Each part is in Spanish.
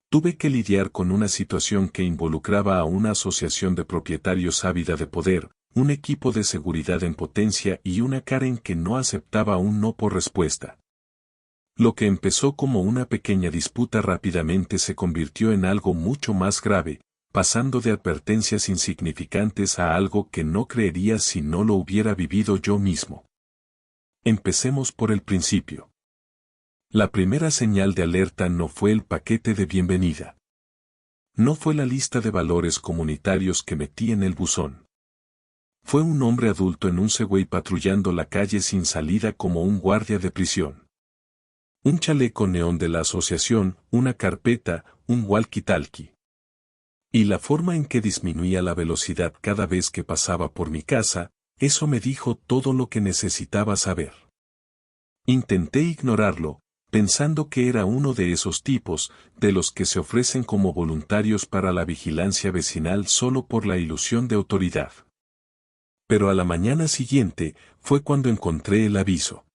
Tuve que lidiar con una situación que involucraba a una asociación de propietarios ávida de poder, un equipo de seguridad en potencia y una Karen que no aceptaba un no por respuesta. Lo que empezó como una pequeña disputa rápidamente se convirtió en algo mucho más grave, pasando de advertencias insignificantes a algo que no creería si no lo hubiera vivido yo mismo. Empecemos por el principio. La primera señal de alerta no fue el paquete de bienvenida. No fue la lista de valores comunitarios que metí en el buzón. Fue un hombre adulto en un Segway patrullando la calle sin salida como un guardia de prisión. Un chaleco neón de la asociación, una carpeta, un walkie-talkie. Y la forma en que disminuía la velocidad cada vez que pasaba por mi casa, eso me dijo todo lo que necesitaba saber. Intenté ignorarlo, pensando que era uno de esos tipos, de los que se ofrecen como voluntarios para la vigilancia vecinal solo por la ilusión de autoridad. Pero a la mañana siguiente, fue cuando encontré el aviso.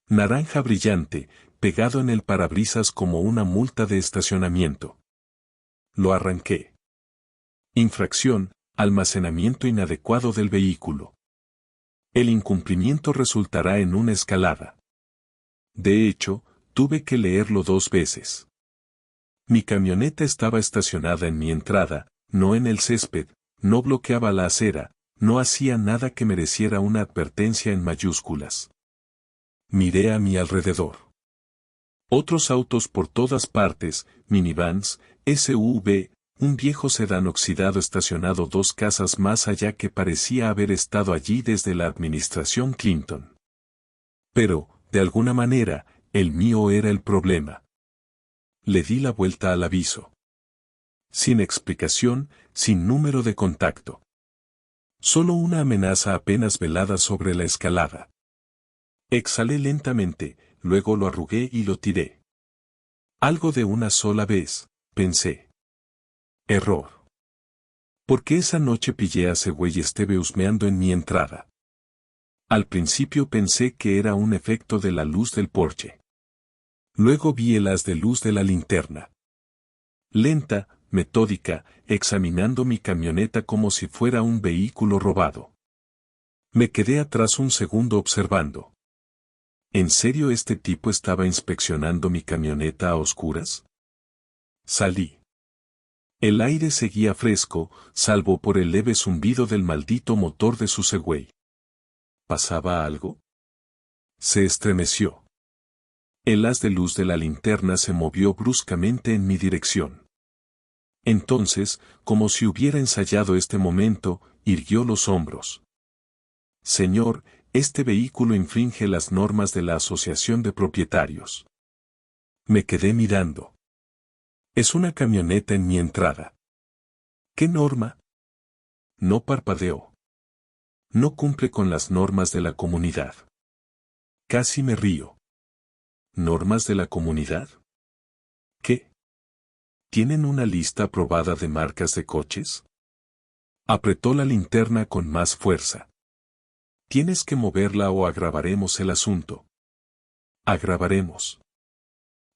Naranja brillante, pegado en el parabrisas como una multa de estacionamiento. Lo arranqué. Infracción, almacenamiento inadecuado del vehículo. El incumplimiento resultará en una escalada. De hecho, tuve que leerlo 2 veces. Mi camioneta estaba estacionada en mi entrada, no en el césped, no bloqueaba la acera, no hacía nada que mereciera una advertencia en mayúsculas. Miré a mi alrededor. Otros autos por todas partes, minivans, SUV, un viejo sedán oxidado estacionado 2 casas más allá que parecía haber estado allí desde la administración Clinton. Pero, de alguna manera, el mío era el problema. Le di la vuelta al aviso. Sin explicación, sin número de contacto. Solo una amenaza apenas velada sobre la escalada. Exhalé lentamente, luego lo arrugué y lo tiré. Algo de una sola vez, pensé. Error. Porque esa noche pillé a ese güey Esteve husmeando en mi entrada. Al principio pensé que era un efecto de la luz del porche. Luego vi el haz de luz de la linterna. Lenta, metódica, examinando mi camioneta como si fuera un vehículo robado. Me quedé atrás un segundo observando. ¿En serio este tipo estaba inspeccionando mi camioneta a oscuras? Salí. El aire seguía fresco, salvo por el leve zumbido del maldito motor de su Segway. ¿Pasaba algo? Se estremeció. El haz de luz de la linterna se movió bruscamente en mi dirección. Entonces, como si hubiera ensayado este momento, irguió los hombros. Señor, este vehículo infringe las normas de la Asociación de Propietarios. Me quedé mirando. Es una camioneta en mi entrada. ¿Qué norma? No parpadeó. No cumple con las normas de la comunidad. Casi me río. ¿Normas de la comunidad? ¿Qué? ¿Tienen una lista aprobada de marcas de coches? Apretó la linterna con más fuerza. Tienes que moverla o agravaremos el asunto. Agravaremos.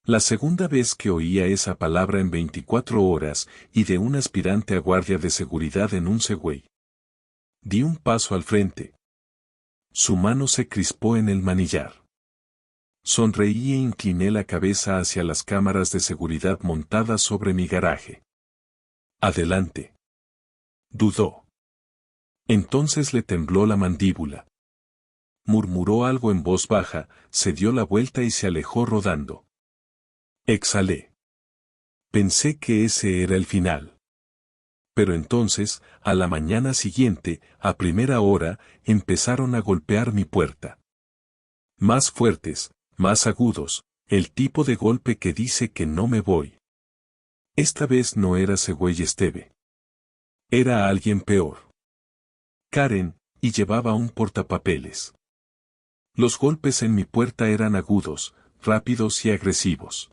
La segunda vez que oía esa palabra en 24 horas y de un aspirante a guardia de seguridad en un Segway. Di un paso al frente. Su mano se crispó en el manillar. Sonreí e incliné la cabeza hacia las cámaras de seguridad montadas sobre mi garaje. Adelante. Dudó. Entonces le tembló la mandíbula. Murmuró algo en voz baja, se dio la vuelta y se alejó rodando. Exhalé. Pensé que ese era el final. Pero entonces, a la mañana siguiente, a primera hora, empezaron a golpear mi puerta. Más fuertes, más agudos, el tipo de golpe que dice que no me voy. Esta vez no era Segway Esteve. Era alguien peor. Karen, y llevaba un portapapeles. Los golpes en mi puerta eran agudos, rápidos y agresivos.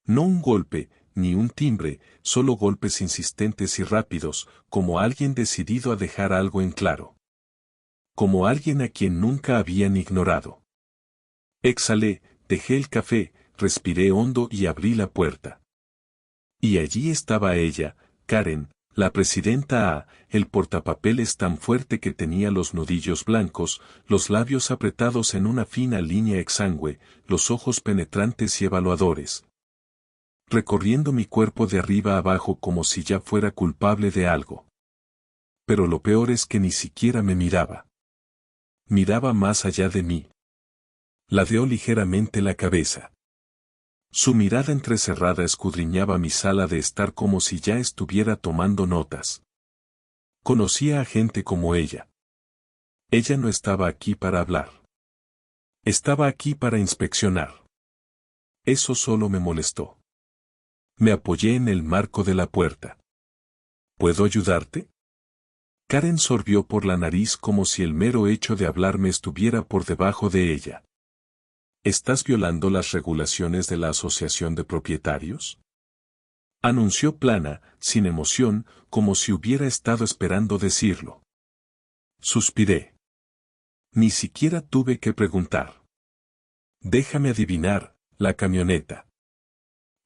No un golpe, ni un timbre, solo golpes insistentes y rápidos, como alguien decidido a dejar algo en claro. Como alguien a quien nunca habían ignorado. Exhalé, dejé el café, respiré hondo y abrí la puerta. Y allí estaba ella, Karen, la presidenta el portapapeles tan fuerte que tenía los nudillos blancos, los labios apretados en una fina línea exangüe, los ojos penetrantes y evaluadores. Recorriendo mi cuerpo de arriba a abajo como si ya fuera culpable de algo. Pero lo peor es que ni siquiera me miraba. Miraba más allá de mí. Ladeó ligeramente la cabeza. Su mirada entrecerrada escudriñaba mi sala de estar como si ya estuviera tomando notas. Conocía a gente como ella. Ella no estaba aquí para hablar. Estaba aquí para inspeccionar. Eso solo me molestó. Me apoyé en el marco de la puerta. ¿Puedo ayudarte? Karen sorbió por la nariz como si el mero hecho de hablarme estuviera por debajo de ella. ¿Estás violando las regulaciones de la Asociación de Propietarios? Anunció plana, sin emoción, como si hubiera estado esperando decirlo. Suspiré. Ni siquiera tuve que preguntar. Déjame adivinar, la camioneta.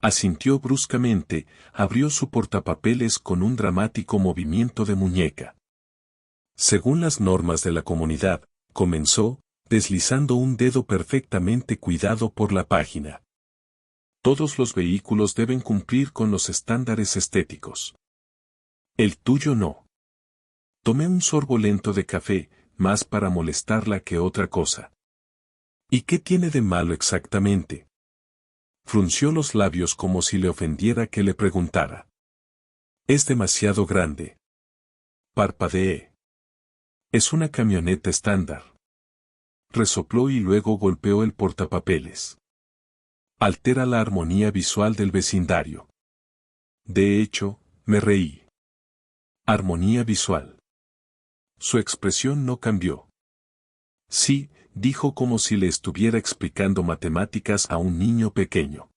Asintió bruscamente, abrió su portapapeles con un dramático movimiento de muñeca. Según las normas de la comunidad, comenzó, deslizando un dedo perfectamente cuidado por la página. Todos los vehículos deben cumplir con los estándares estéticos. El tuyo no. Tomé un sorbo lento de café, más para molestarla que otra cosa. ¿Y qué tiene de malo exactamente? Frunció los labios como si le ofendiera que le preguntara. Es demasiado grande. Parpadeé. Es una camioneta estándar. Resopló y luego golpeó el portapapeles. Altera la armonía visual del vecindario. De hecho, me reí. Armonía visual. Su expresión no cambió. Sí, dijo como si le estuviera explicando matemáticas a un niño pequeño.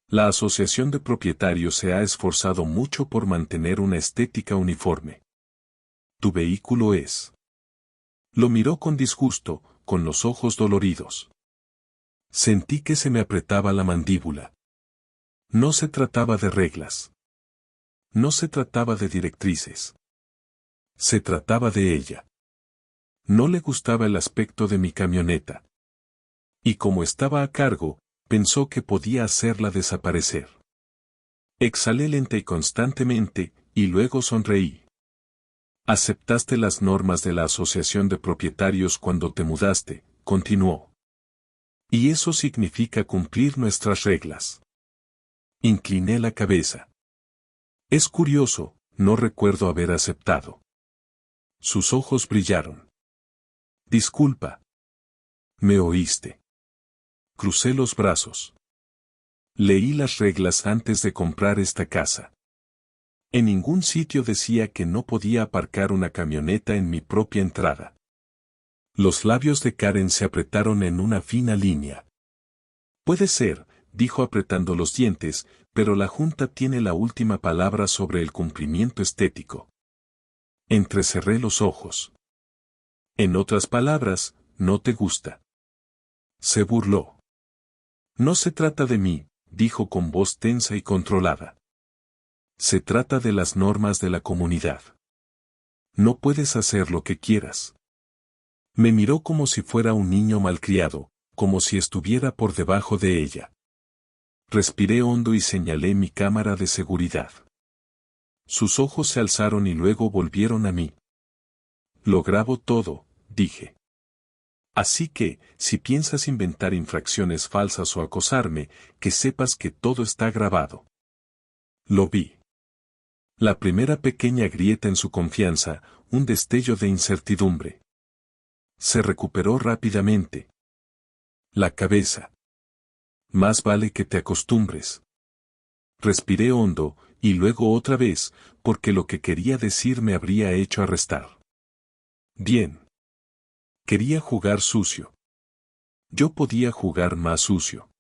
La Asociación de Propietarios se ha esforzado mucho por mantener una estética uniforme. Tu vehículo es. Lo miró con disgusto, con los ojos doloridos. Sentí que se me apretaba la mandíbula. No se trataba de reglas. No se trataba de directrices. Se trataba de ella. No le gustaba el aspecto de mi camioneta. Y como estaba a cargo, pensó que podía hacerla desaparecer. Exhalé lenta y constantemente, y luego sonreí. Aceptaste las normas de la Asociación de Propietarios cuando te mudaste, continuó. Y eso significa cumplir nuestras reglas. Incliné la cabeza. Es curioso, no recuerdo haber aceptado. Sus ojos brillaron. Disculpa. ¿Me oíste? Crucé los brazos. Leí las reglas antes de comprar esta casa. En ningún sitio decía que no podía aparcar una camioneta en mi propia entrada. Los labios de Karen se apretaron en una fina línea. Puede ser, dijo apretando los dientes, pero la Junta tiene la última palabra sobre el cumplimiento estético. Entrecerré los ojos. En otras palabras, no te gusta. Se burló. No se trata de mí, dijo con voz tensa y controlada. Se trata de las normas de la comunidad. No puedes hacer lo que quieras. Me miró como si fuera un niño malcriado, como si estuviera por debajo de ella. Respiré hondo y señalé mi cámara de seguridad. Sus ojos se alzaron y luego volvieron a mí. Lo grabo todo, dije. Así que, si piensas inventar infracciones falsas o acosarme, que sepas que todo está grabado. Lo vi. La primera pequeña grieta en su confianza, un destello de incertidumbre. Se recuperó rápidamente. La cabeza. Más vale que te acostumbres. Respiré hondo, y luego otra vez, porque lo que quería decir me habría hecho arrestar. Bien. Quería jugar sucio. Yo podía jugar más sucio.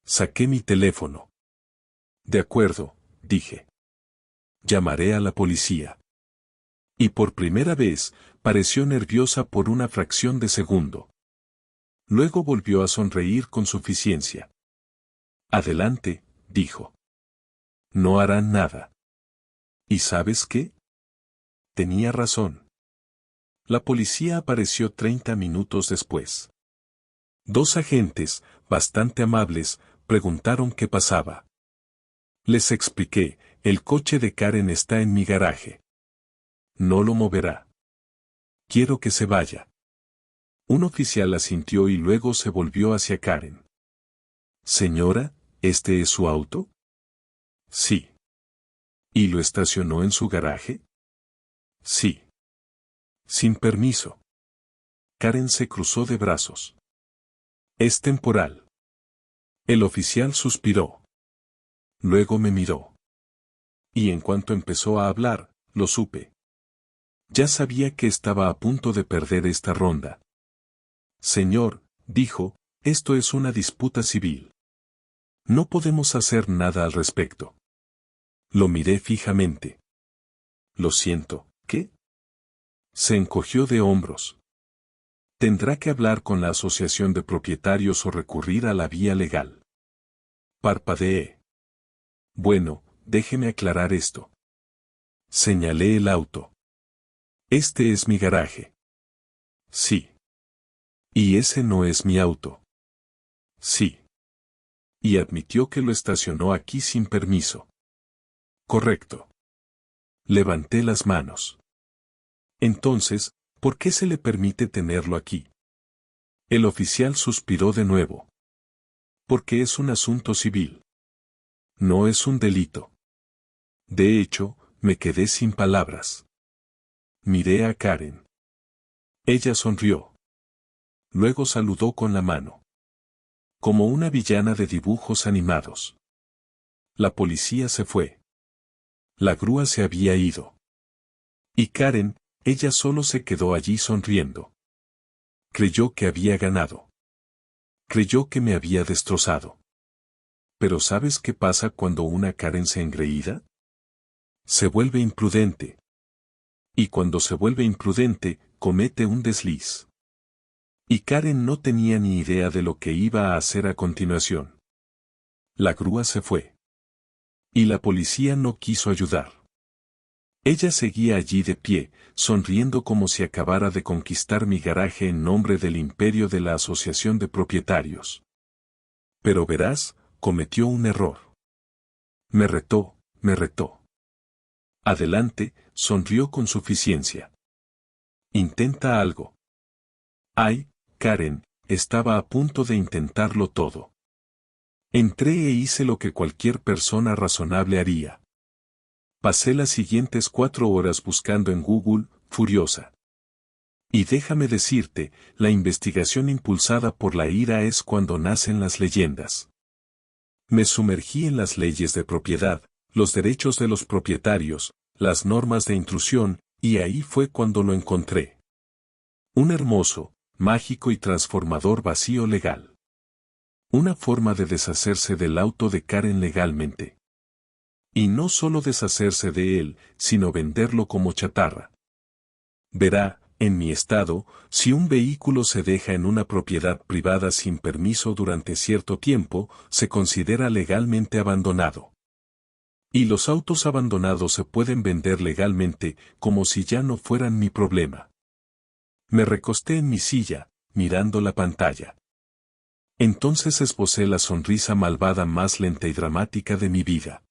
Saqué mi teléfono. De acuerdo, dije. Llamaré a la policía. Y por primera vez, pareció nerviosa por una fracción de segundo. Luego volvió a sonreír con suficiencia. Adelante, dijo. No harán nada. ¿Y sabes qué? Tenía razón. La policía apareció 30 minutos después. Dos agentes, bastante amables, preguntaron qué pasaba. Les expliqué, el coche de Karen está en mi garaje. No lo moverá. Quiero que se vaya. Un oficial asintió y luego se volvió hacia Karen. Señora, ¿este es su auto? Sí. ¿Y lo estacionó en su garaje? Sí. Sin permiso. Karen se cruzó de brazos. Es temporal. El oficial suspiró. Luego me miró. Y en cuanto empezó a hablar, lo supe. Ya sabía que estaba a punto de perder esta ronda. Señor, dijo, esto es una disputa civil. No podemos hacer nada al respecto. Lo miré fijamente. Lo siento, ¿qué? Se encogió de hombros. Tendrá que hablar con la asociación de propietarios o recurrir a la vía legal. Parpadeé. Bueno, déjeme aclarar esto. Señalé el auto. Este es mi garaje. Sí. Y ese no es mi auto. Sí. Y admitió que lo estacionó aquí sin permiso. Correcto. Levanté las manos. Entonces, ¿por qué se le permite tenerlo aquí? El oficial suspiró de nuevo. Porque es un asunto civil. No es un delito. De hecho, me quedé sin palabras. Miré a Karen. Ella sonrió. Luego saludó con la mano. Como una villana de dibujos animados. La policía se fue. La grúa se había ido. Y Karen, ella solo se quedó allí sonriendo. Creyó que había ganado. Creyó que me había destrozado. Pero ¿sabes qué pasa cuando una Karen se engreída? Se vuelve imprudente. Y cuando se vuelve imprudente, comete un desliz. Y Karen no tenía ni idea de lo que iba a hacer a continuación. La grúa se fue. Y la policía no quiso ayudar. Ella seguía allí de pie, sonriendo como si acabara de conquistar mi garaje en nombre del imperio de la asociación de propietarios. Pero verás, cometió un error. Me retó, me retó. Adelante, sonrió con suficiencia. Intenta algo. Ay, Karen, estaba a punto de intentarlo todo. Entré e hice lo que cualquier persona razonable haría. Pasé las siguientes 4 horas buscando en Google, furiosa. Y déjame decirte, la investigación impulsada por la ira es cuando nacen las leyendas. Me sumergí en las leyes de propiedad, los derechos de los propietarios, las normas de intrusión, y ahí fue cuando lo encontré. Un hermoso, mágico y transformador vacío legal. Una forma de deshacerse del auto de Karen legalmente. Y no solo deshacerse de él, sino venderlo como chatarra. Verá, en mi estado, si un vehículo se deja en una propiedad privada sin permiso durante cierto tiempo, se considera legalmente abandonado. Y los autos abandonados se pueden vender legalmente, como si ya no fueran mi problema. Me recosté en mi silla, mirando la pantalla. Entonces esbocé la sonrisa malvada más lenta y dramática de mi vida.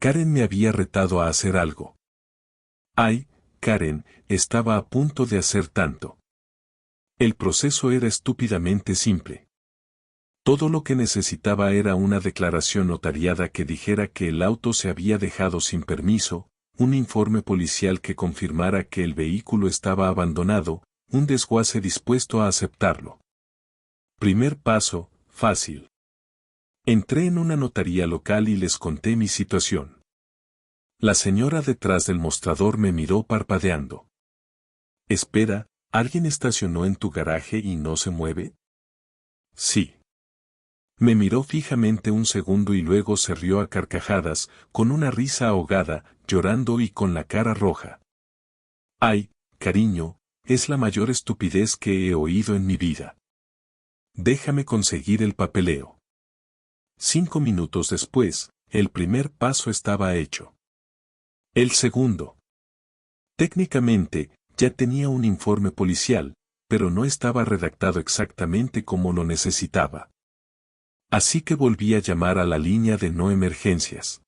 Karen me había retado a hacer algo. Ay, Karen, estaba a punto de hacer tanto. El proceso era estúpidamente simple. Todo lo que necesitaba era una declaración notariada que dijera que el auto se había dejado sin permiso, un informe policial que confirmara que el vehículo estaba abandonado, un desguace dispuesto a aceptarlo. Primer paso, fácil. Entré en una notaría local y les conté mi situación. La señora detrás del mostrador me miró parpadeando. Espera, ¿alguien estacionó en tu garaje y no se mueve? Sí. Me miró fijamente un segundo y luego se rió a carcajadas, con una risa ahogada, llorando y con la cara roja. Ay, cariño, es la mayor estupidez que he oído en mi vida. Déjame conseguir el papeleo. 5 minutos después, El primer paso estaba hecho. El segundo. Técnicamente, ya tenía un informe policial, pero no estaba redactado exactamente como lo necesitaba. Así que volví a llamar a la línea de no emergencias.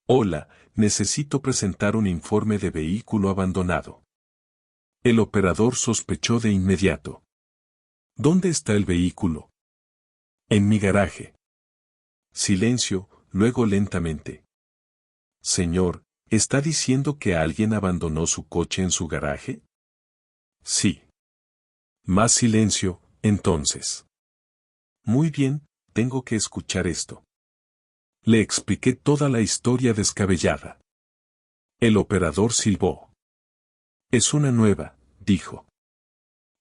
Hola, necesito presentar un informe de vehículo abandonado. El operador sospechó de inmediato. ¿Dónde está el vehículo? En mi garaje. Silencio, luego lentamente. Señor, ¿está diciendo que alguien abandonó su coche en su garaje? Sí. Más silencio, entonces. Muy bien, tengo que escuchar esto. Le expliqué toda la historia descabellada. El operador silbó. Es una nueva, dijo.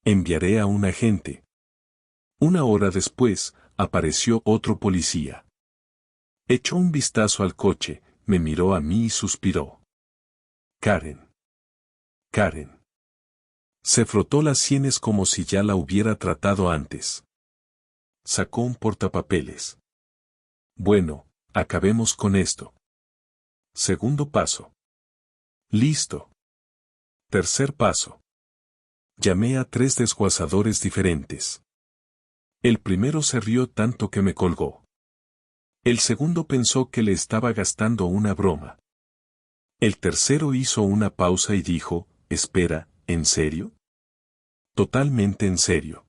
Enviaré a un agente. Una hora después, apareció otro policía. Echó un vistazo al coche, me miró a mí y suspiró. Karen. Karen. Se frotó las sienes como si ya la hubiera tratado antes. Sacó un portapapeles. Bueno, acabemos con esto. Segundo paso. Listo. Tercer paso. Llamé a 3 desguazadores diferentes. El primero se rió tanto que me colgó. El segundo pensó que le estaba gastando una broma. El tercero hizo una pausa y dijo, espera, ¿en serio? Totalmente en serio.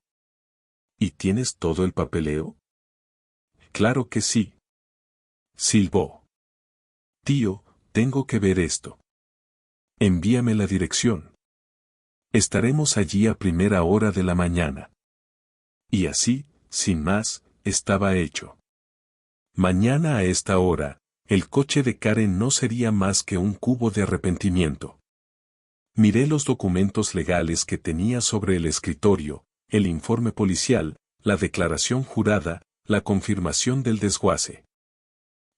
¿Y tienes todo el papeleo? Claro que sí. Silbó. Tío, tengo que ver esto. Envíame la dirección. Estaremos allí a primera hora de la mañana. Y así, sin más, estaba hecho. Mañana a esta hora, el coche de Karen no sería más que un cubo de arrepentimiento. Miré los documentos legales que tenía sobre el escritorio, el informe policial, la declaración jurada, la confirmación del desguace.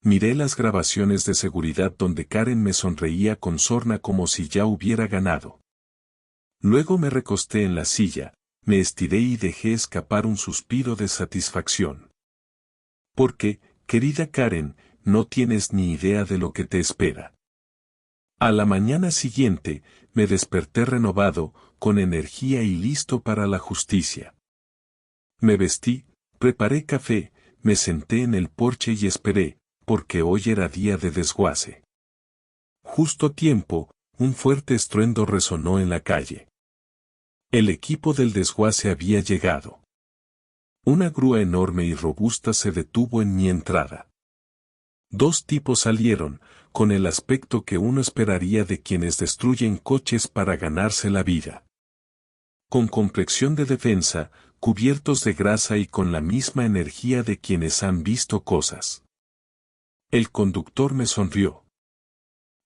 Miré las grabaciones de seguridad donde Karen me sonreía con sorna como si ya hubiera ganado. Luego me recosté en la silla, me estiré y dejé escapar un suspiro de satisfacción. Porque, querida Karen, no tienes ni idea de lo que te espera. A la mañana siguiente, me desperté renovado, con energía y listo para la justicia. Me vestí, preparé café, me senté en el porche y esperé, porque hoy era día de desguace. Justo a tiempo, un fuerte estruendo resonó en la calle. El equipo del desguace había llegado. Una grúa enorme y robusta se detuvo en mi entrada. 2 tipos salieron, con el aspecto que uno esperaría de quienes destruyen coches para ganarse la vida. Con complexión de defensa, cubiertos de grasa y con la misma energía de quienes han visto cosas. El conductor me sonrió.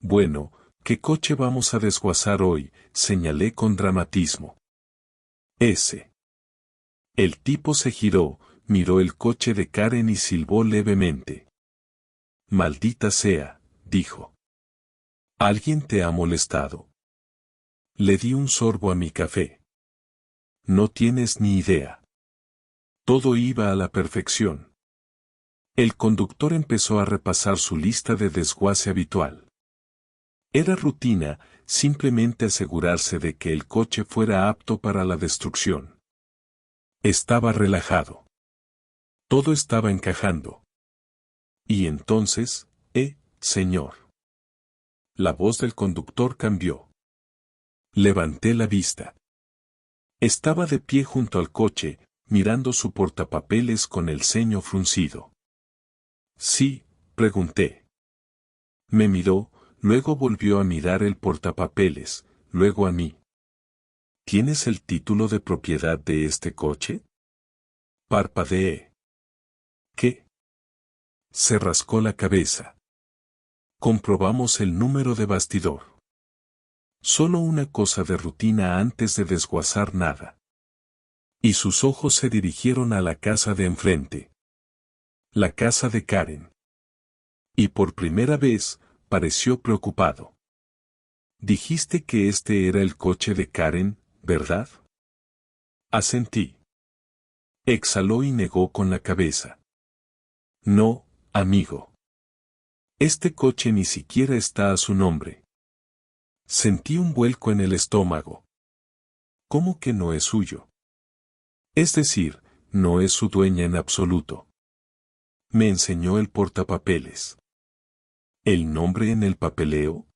Bueno, ¿qué coche vamos a desguazar hoy?, señalé con dramatismo. Ese. El tipo se giró, miró el coche de Karen y silbó levemente. Maldita sea, dijo. ¿Alguien te ha molestado? Le di un sorbo a mi café. No tienes ni idea. Todo iba a la perfección. El conductor empezó a repasar su lista de desguace habitual. Era rutina, simplemente asegurarse de que el coche fuera apto para la destrucción. Estaba relajado. Todo estaba encajando. Y entonces, señor. La voz del conductor cambió. Levanté la vista. Estaba de pie junto al coche, mirando su portapapeles con el ceño fruncido. Sí, pregunté. Me miró, luego volvió a mirar el portapapeles, luego a mí. ¿Tienes el título de propiedad de este coche? Parpadeé. ¿Qué? Se rascó la cabeza. Comprobamos el número de bastidor. Solo una cosa de rutina antes de desguazar nada. Y sus ojos se dirigieron a la casa de enfrente. La casa de Karen. Y por primera vez, pareció preocupado. Dijiste que este era el coche de Karen, ¿verdad? Asentí. Exhaló y negó con la cabeza. No, amigo. Este coche ni siquiera está a su nombre. Sentí un vuelco en el estómago. ¿Cómo que no es suyo? Es decir, no es su dueña en absoluto. Me enseñó el portapapeles. ¿El nombre en el papeleo?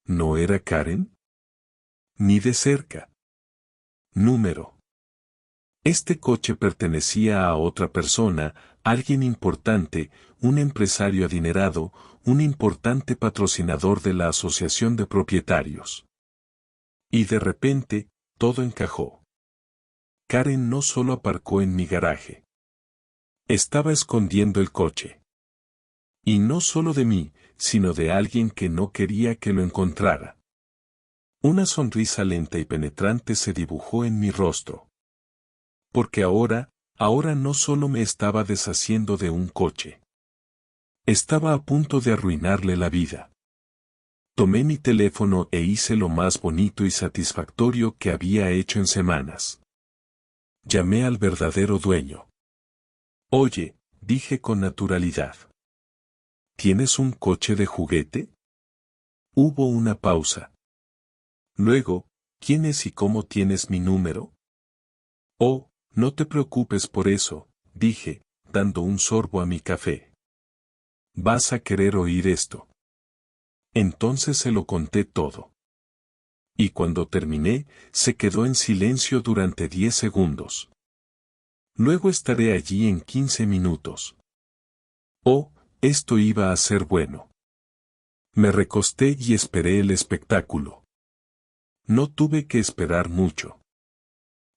¿No era Karen? Ni de cerca. Número. Este coche pertenecía a otra persona, alguien importante, un empresario adinerado, un importante patrocinador de la Asociación de Propietarios. Y de repente, todo encajó. Karen no solo aparcó en mi garaje. Estaba escondiendo el coche. Y no solo de mí, sino de alguien que no quería que lo encontrara. Una sonrisa lenta y penetrante se dibujó en mi rostro. Porque ahora no solo me estaba deshaciendo de un coche. Estaba a punto de arruinarle la vida. Tomé mi teléfono e hice lo más bonito y satisfactorio que había hecho en semanas. Llamé al verdadero dueño. Oye, dije con naturalidad. ¿Tienes un coche de juguete? Hubo una pausa. Luego, ¿quién es y cómo tienes mi número? Oh, no te preocupes por eso, dije, dando un sorbo a mi café. ¿Vas a querer oír esto? Entonces se lo conté todo. Y cuando terminé, se quedó en silencio durante 10 segundos. Luego estaré allí en 15 minutos. Oh, esto iba a ser bueno. Me recosté y esperé el espectáculo. No tuve que esperar mucho.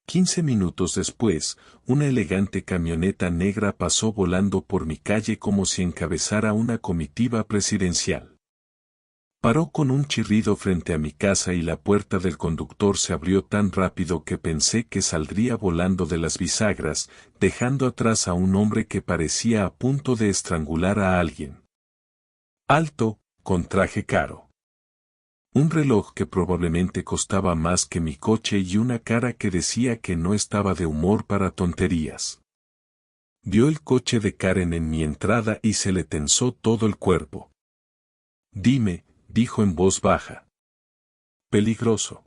15 minutos después, una elegante camioneta negra pasó volando por mi calle como si encabezara una comitiva presidencial. Paró con un chirrido frente a mi casa y la puerta del conductor se abrió tan rápido que pensé que saldría volando de las bisagras, dejando atrás a un hombre que parecía a punto de estrangular a alguien. Alto, con traje caro. Un reloj que probablemente costaba más que mi coche y una cara que decía que no estaba de humor para tonterías. Vio el coche de Karen en mi entrada y se le tensó todo el cuerpo. Dime, dijo en voz baja. Peligroso.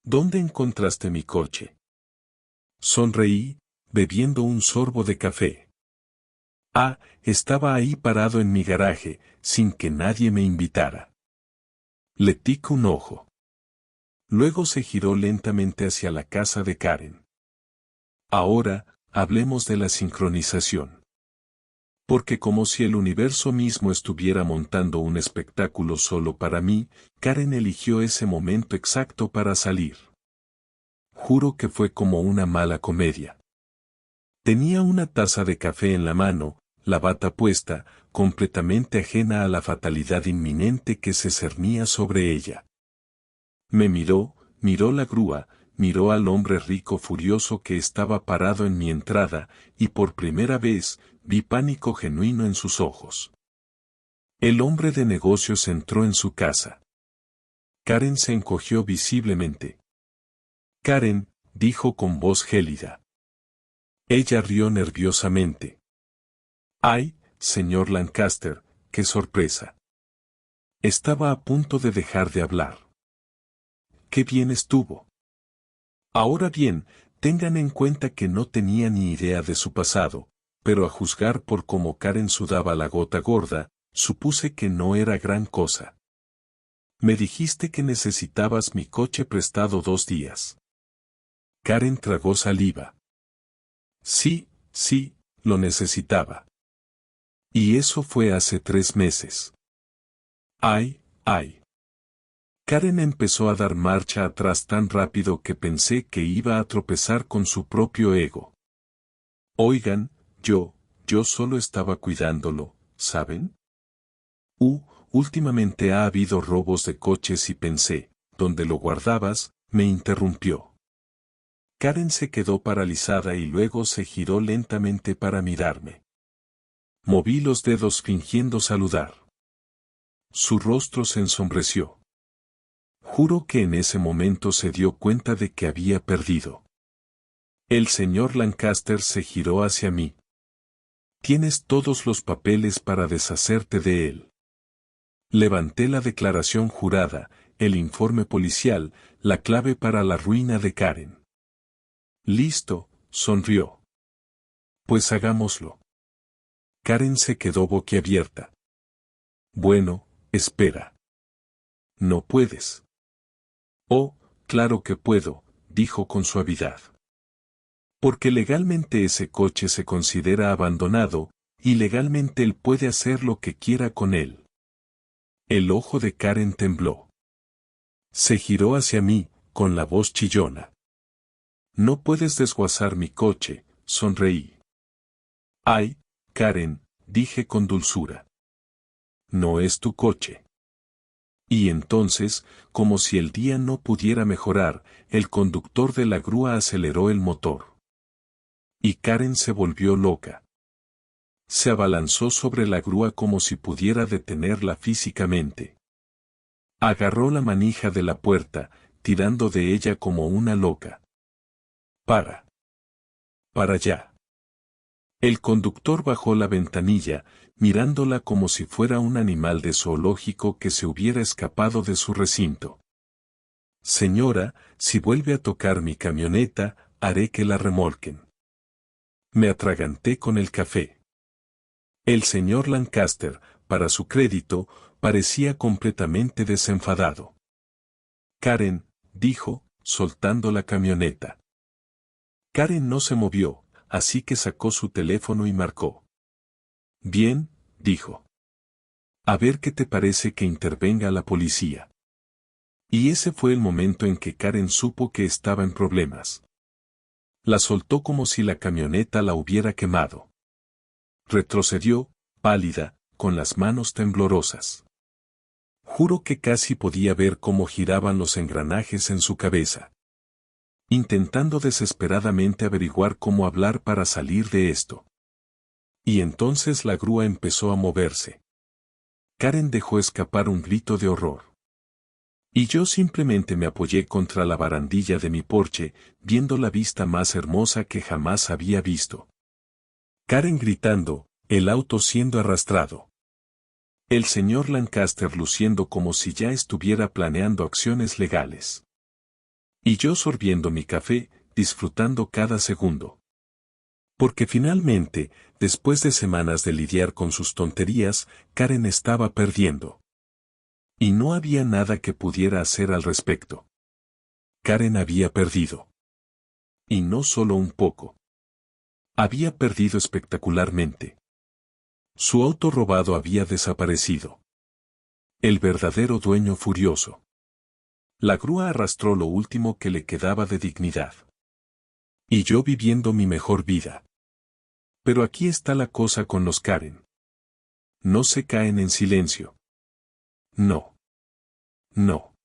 ¿Dónde encontraste mi coche? Sonreí, bebiendo un sorbo de café. Ah, estaba ahí parado en mi garaje, sin que nadie me invitara. Le ticó un ojo. Luego se giró lentamente hacia la casa de Karen. Ahora, hablemos de la sincronización. Porque como si el universo mismo estuviera montando un espectáculo solo para mí, Karen eligió ese momento exacto para salir. Juro que fue como una mala comedia. Tenía una taza de café en la mano, la bata puesta, completamente ajena a la fatalidad inminente que se cernía sobre ella. Me miró la grúa, miró al hombre rico furioso que estaba parado en mi entrada, y por primera vez, vi pánico genuino en sus ojos. El hombre de negocios entró en su casa. Karen se encogió visiblemente. Karen, dijo con voz gélida. Ella rió nerviosamente. ¡Ay, señor Lancaster, qué sorpresa! Estaba a punto de dejar de hablar. ¡Qué bien estuvo! Ahora bien, tengan en cuenta que no tenía ni idea de su pasado, pero a juzgar por cómo Karen sudaba la gota gorda, supuse que no era gran cosa. Me dijiste que necesitabas mi coche prestado 2 días. Karen tragó saliva. Sí, lo necesitaba. Y eso fue hace 3 meses. Ay. Karen empezó a dar marcha atrás tan rápido que pensé que iba a tropezar con su propio ego. Oigan, yo solo estaba cuidándolo, ¿saben? Últimamente ha habido robos de coches y pensé, ¿dónde lo guardabas? Me interrumpió. Karen se quedó paralizada y luego se giró lentamente para mirarme. Moví los dedos fingiendo saludar. Su rostro se ensombreció. Juro que en ese momento se dio cuenta de que había perdido. El señor Lancaster se giró hacia mí. Tienes todos los papeles para deshacerte de él. Levanté la declaración jurada, el informe policial, la clave para la ruina de Karen. Listo, sonrió. Pues hagámoslo. Karen se quedó boquiabierta. Bueno, espera. No puedes. Oh, claro que puedo, dijo con suavidad. Porque legalmente ese coche se considera abandonado, y legalmente él puede hacer lo que quiera con él. El ojo de Karen tembló. Se giró hacia mí, con la voz chillona. No puedes desguazar mi coche, sonreí. Ay, Karen, dije con dulzura. No es tu coche. Y entonces, como si el día no pudiera mejorar, el conductor de la grúa aceleró el motor. Y Karen se volvió loca. Se abalanzó sobre la grúa como si pudiera detenerla físicamente. Agarró la manija de la puerta, tirando de ella como una loca. Para. Para allá. El conductor bajó la ventanilla, mirándola como si fuera un animal de zoológico que se hubiera escapado de su recinto. Señora, si vuelve a tocar mi camioneta, haré que la remolquen. Me atraganté con el café. El señor Lancaster, para su crédito, parecía completamente desenfadado. Karen, dijo, soltando la camioneta. Karen no se movió, así que sacó su teléfono y marcó. Bien, dijo. A ver qué te parece que intervenga la policía. Y ese fue el momento en que Karen supo que estaba en problemas. La soltó como si la camioneta la hubiera quemado. Retrocedió, pálida, con las manos temblorosas. Juro que casi podía ver cómo giraban los engranajes en su cabeza. Intentando desesperadamente averiguar cómo hablar para salir de esto. Y entonces la grúa empezó a moverse. Karen dejó escapar un grito de horror. Y yo simplemente me apoyé contra la barandilla de mi porche, viendo la vista más hermosa que jamás había visto. Karen gritando, el auto siendo arrastrado. El señor Lancaster luciendo como si ya estuviera planeando acciones legales. Y yo sorbiendo mi café, disfrutando cada segundo. Porque finalmente, después de semanas de lidiar con sus tonterías, Karen estaba perdiendo. Y no había nada que pudiera hacer al respecto. Karen había perdido. Y no solo un poco. Había perdido espectacularmente. Su auto robado había desaparecido. El verdadero dueño furioso. La grúa arrastró lo último que le quedaba de dignidad. Y yo viviendo mi mejor vida. Pero aquí está la cosa con los Karen. No se caen en silencio. No. No.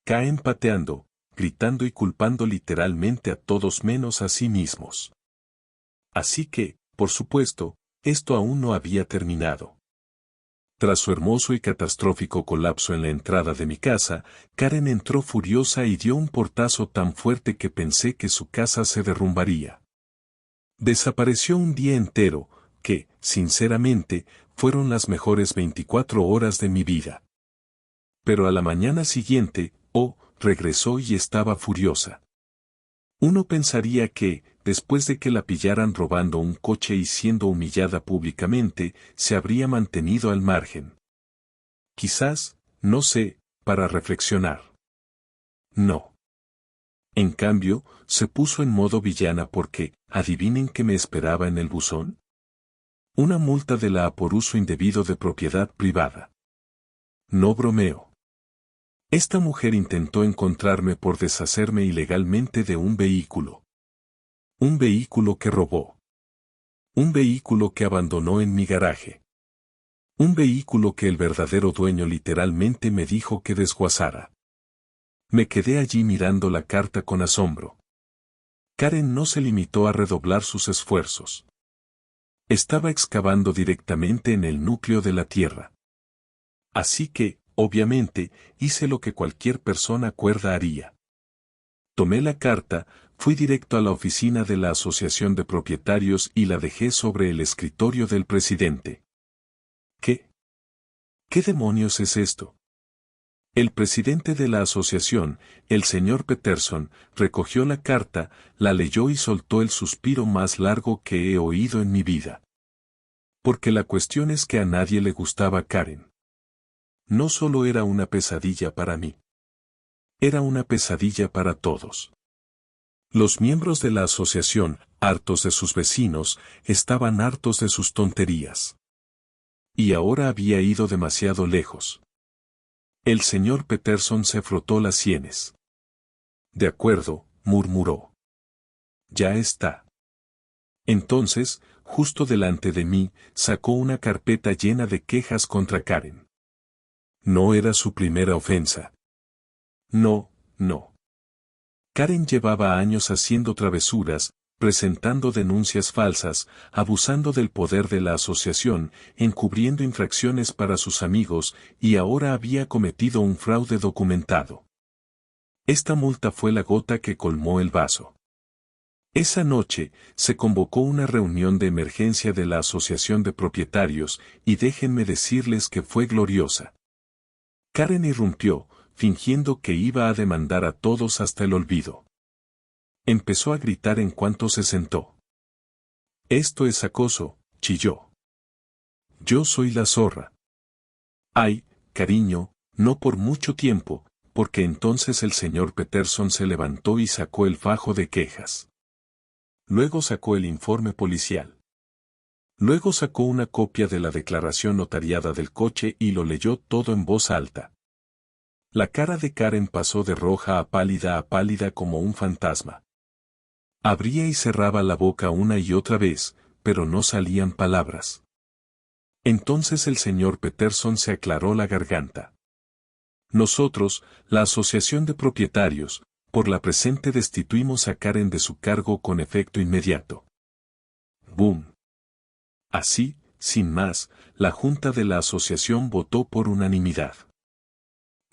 Caen pateando, gritando y culpando literalmente a todos menos a sí mismos. Así que, por supuesto, esto aún no había terminado. Tras su hermoso y catastrófico colapso en la entrada de mi casa, Karen entró furiosa y dio un portazo tan fuerte que pensé que su casa se derrumbaría. Desapareció un día entero, que, sinceramente, fueron las mejores 24 horas de mi vida. Pero a la mañana siguiente, regresó y estaba furiosa. Uno pensaría que, después de que la pillaran robando un coche y siendo humillada públicamente, se habría mantenido al margen. Quizás, no sé, para reflexionar. No. En cambio, se puso en modo villana porque, ¿adivinen qué me esperaba en el buzón? Una multa de la por uso indebido de propiedad privada. No bromeo. Esta mujer intentó encontrarme por deshacerme ilegalmente de un vehículo. Un vehículo que robó. Un vehículo que abandonó en mi garaje. Un vehículo que el verdadero dueño literalmente me dijo que desguazara. Me quedé allí mirando la carta con asombro. Karen no se limitó a redoblar sus esfuerzos. Estaba excavando directamente en el núcleo de la tierra. Así que, obviamente, hice lo que cualquier persona cuerda haría. Tomé la carta, Fui directo a la oficina de la Asociación de Propietarios y la dejé sobre el escritorio del presidente. ¿Qué? ¿Qué demonios es esto? El presidente de la asociación, el señor Peterson, recogió la carta, la leyó y soltó el suspiro más largo que he oído en mi vida. Porque la cuestión es que a nadie le gustaba Karen. No solo era una pesadilla para mí. Era una pesadilla para todos. Los miembros de la asociación, hartos de sus vecinos, estaban hartos de sus tonterías. Y ahora había ido demasiado lejos. El señor Peterson se frotó las sienes. De acuerdo, murmuró. Ya está. Entonces, justo delante de mí, sacó una carpeta llena de quejas contra Karen. No era su primera ofensa. No, no. Karen llevaba años haciendo travesuras, presentando denuncias falsas, abusando del poder de la asociación, encubriendo infracciones para sus amigos, y ahora había cometido un fraude documentado. Esta multa fue la gota que colmó el vaso. Esa noche, se convocó una reunión de emergencia de la Asociación de Propietarios, y déjenme decirles que fue gloriosa. Karen irrumpió, fingiendo que iba a demandar a todos hasta el olvido. Empezó a gritar en cuanto se sentó. Esto es acoso, chilló. Yo soy la zorra. Ay, cariño, no por mucho tiempo, porque entonces el señor Peterson se levantó y sacó el fajo de quejas. Luego sacó el informe policial. Luego sacó una copia de la declaración notariada del coche y lo leyó todo en voz alta. La cara de Karen pasó de roja a pálida como un fantasma. Abría y cerraba la boca una y otra vez, pero no salían palabras. Entonces el señor Peterson se aclaró la garganta. Nosotros, la Asociación de Propietarios, por la presente destituimos a Karen de su cargo con efecto inmediato. ¡Boom! Así, sin más, la junta de la asociación votó por unanimidad.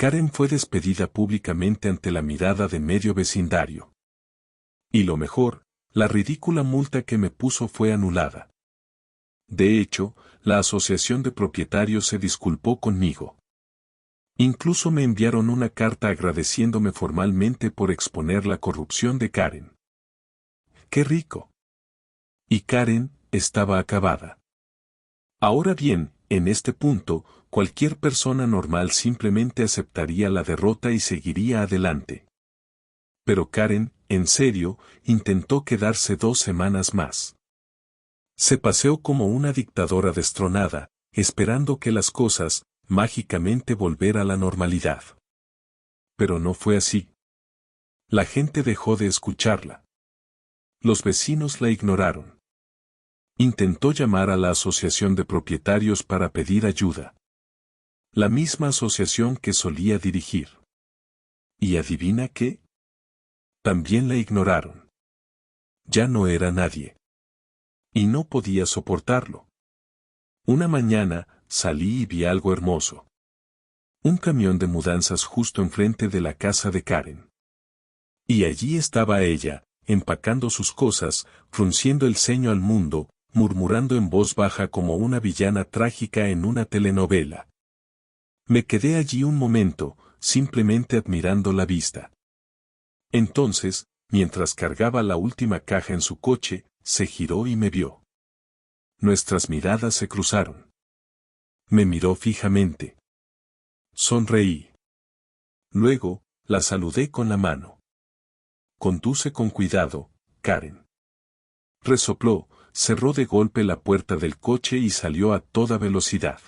Karen fue despedida públicamente ante la mirada de medio vecindario. Y lo mejor, la ridícula multa que me puso fue anulada. De hecho, la Asociación de Propietarios se disculpó conmigo. Incluso me enviaron una carta agradeciéndome formalmente por exponer la corrupción de Karen. ¡Qué rico! Y Karen estaba acabada. Ahora bien, en este punto, cualquier persona normal simplemente aceptaría la derrota y seguiría adelante. Pero Karen, en serio, intentó quedarse 2 semanas más. Se paseó como una dictadora destronada, esperando que las cosas, mágicamente volver a la normalidad. Pero no fue así. La gente dejó de escucharla. Los vecinos la ignoraron. Intentó llamar a la Asociación de Propietarios para pedir ayuda. La misma asociación que solía dirigir. ¿Y adivina qué? También la ignoraron. Ya no era nadie. Y no podía soportarlo. Una mañana, salí y vi algo hermoso. Un camión de mudanzas justo enfrente de la casa de Karen. Y allí estaba ella, empacando sus cosas, frunciendo el ceño al mundo, murmurando en voz baja como una villana trágica en una telenovela. Me quedé allí un momento, simplemente admirando la vista. Entonces, mientras cargaba la última caja en su coche, se giró y me vio. Nuestras miradas se cruzaron. Me miró fijamente. Sonreí. Luego, la saludé con la mano. Conduce con cuidado, Karen. Resopló, cerró de golpe la puerta del coche y salió a toda velocidad.